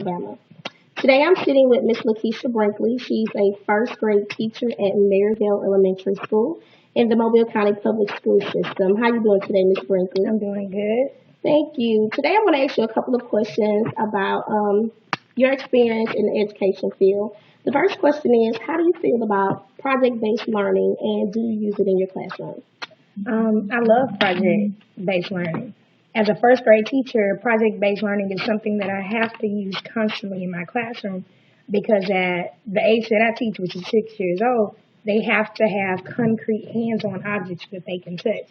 Alabama. Today I'm sitting with Miss Mrs.Brinkley. She's a first grade teacher at Maryville Elementary School in the Mobile County Public School System. How you doing today, Miss Brinkley? I'm doing good. Thank you. Today I want to ask you a couple of questions about your experience in the education field. The first question is, how do you feel about project-based learning and do you use it in your classroom? I love project-based learning. As a first grade teacher, project-based learning is something that I have to use constantly in my classroom because at the age that I teach, which is 6 years old, they have to have concrete hands-on objects that they can touch.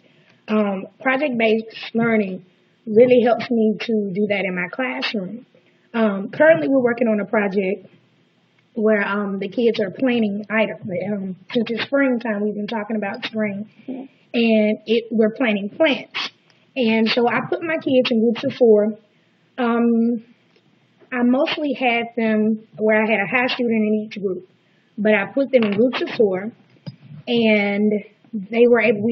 Project-based learning really helps me to do that in my classroom. Currently, we're working on a project where the kids are planting items. Since it's springtime, we've been talking about spring, and we're planting plants. And so I put my kids in groups of four. I mostly had them where I had a high student in each group, but I put them in groups of four, and they were able.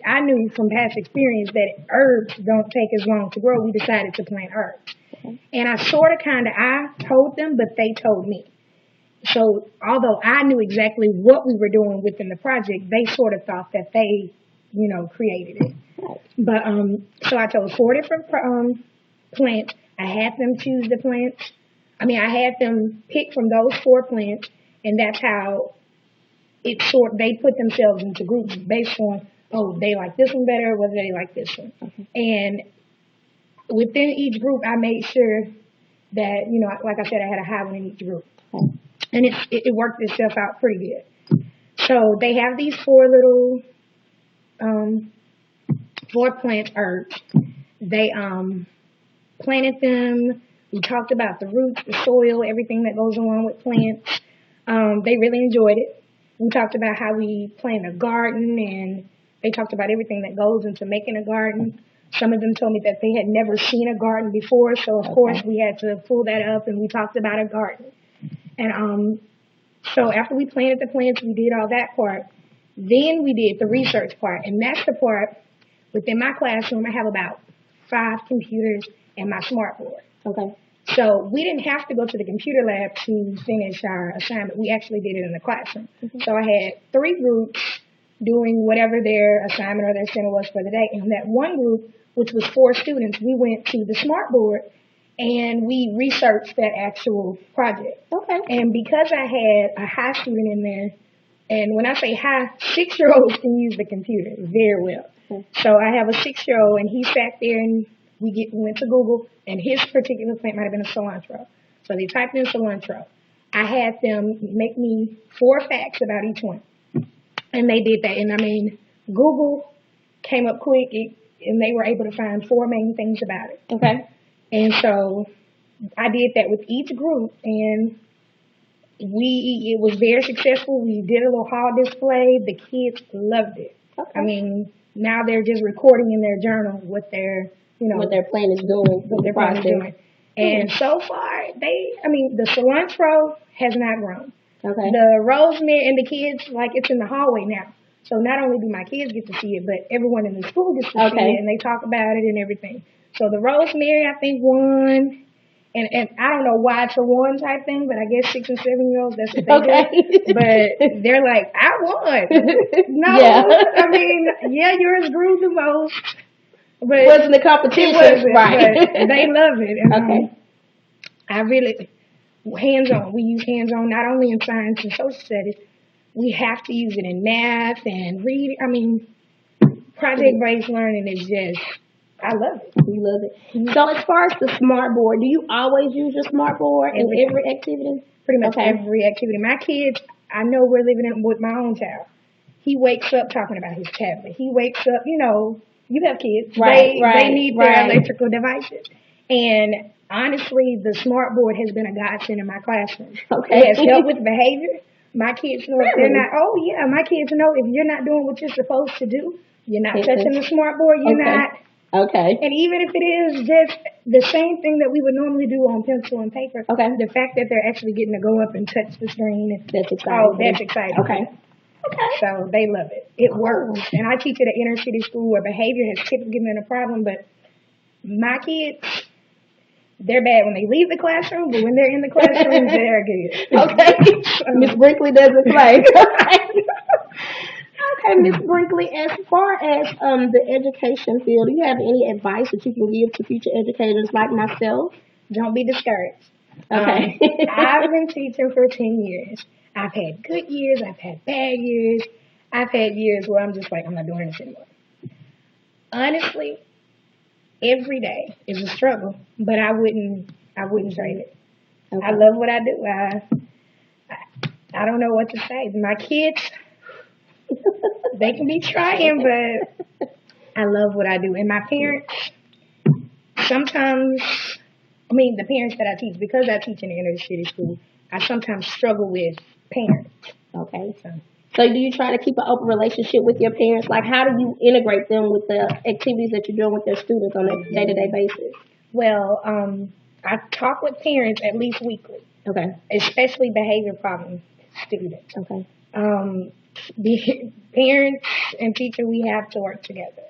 I knew from past experience that herbs don't take as long to grow. We decided to plant herbs, and I told them, but they told me. So although I knew exactly what we were doing within the project, they sort of thought that they, created it. But so I chose four different plants. I had them choose the plants. I had them pick from those four plants, and that's how they put themselves into groups based on, they like this one better, whether they like this one. And within each group, I made sure that, like I said, I had a high one in each group. And it worked itself out pretty good. So they have these four plant herbs. They planted them. We talked about the roots, the soil, everything that goes along with plants. They really enjoyed it. We talked about how we plant a garden, and they talked about everything that goes into making a garden. Some of them told me that they had never seen a garden before, so of course we had to pull that up, and we talked about a garden. And so after we planted the plants, we did all that part. Then we did the research part, and that's the part within my classroom. I have about 5 computers and my smartboard. So we didn't have to go to the computer lab to finish our assignment. We actually did it in the classroom. So I had 3 groups doing whatever their assignment or their center was for the day. And that one group, which was 4 students, we went to the smartboard and we researched that actual project. And because I had a high student in there, and when I say high, 6-year-olds can use the computer very well. So I have a 6-year-old, and he sat there, and we went to Google, and his particular plant might have been a cilantro. So they typed in cilantro. I had them make me 4 facts about each one, and they did that. And Google came up quick, and they were able to find 4 main things about it. And so I did that with each group, and it was very successful. We did a little hall display. The kids loved it. Now they're just recording in their journal what their plan is doing, what their plan is doing. And so far, the cilantro has not grown. The rosemary, and the kids, it's in the hallway now. So not only do my kids get to see it, but everyone in the school gets to see it, and they talk about it and everything. So the rosemary, I think, won. And I don't know why it's a one type thing, but I guess 6 and 7-year-olds, that's what they do. But they're like, I won. No, yours grew the most. But it wasn't a competition, right? But they love it. And I really hands-on. We use hands-on not only in science and social studies. We have to use it in math and reading. Project-based learning is just. I love it. You love it. So as far as the smart board, do you always use your smart board in every activity? Pretty much every activity. My kids, I know we're living with my own child. He wakes up talking about his tablet. He wakes up, you have kids. They need their electrical devices. And honestly, the smart board has been a godsend in my classroom. It has helped with behavior. My kids know if they're not, my kids know if you're not doing what you're supposed to do, you're not touching the smart board, you're not. And even if it is just the same thing that we would normally do on pencil and paper, the fact that they're actually getting to go up and touch the screen, that's exciting. That's exciting. So they love it. It works. And I teach at an inner city school where behavior has typically been a problem, but my kids, They're bad when they leave the classroom, but when they're in the classroom, they're good. Okay. Miss Brinkley doesn't play. Okay, Miss Brinkley, as far as the education field, do you have any advice that you can give to future educators like myself? Don't be discouraged. Okay. I've been teaching for 10 years. I've had good years. I've had bad years. I've had years where I'm just like, I'm not doing this anymore. Honestly, every day is a struggle, but I wouldn't trade it. Okay. I love what I do. I don't know what to say. My kids, they can be trying, but I love what I do. And my parents, sometimes, the parents that I teach, because I teach in the inner city school, I sometimes struggle with parents. Okay. So do you try to keep an open relationship with your parents? Like, how do you integrate them with the activities that you're doing with their students on a day-to-day basis? Well, I talk with parents at least weekly. Okay. Especially behavior problem students. Okay. The parents and teacher, we have to work together.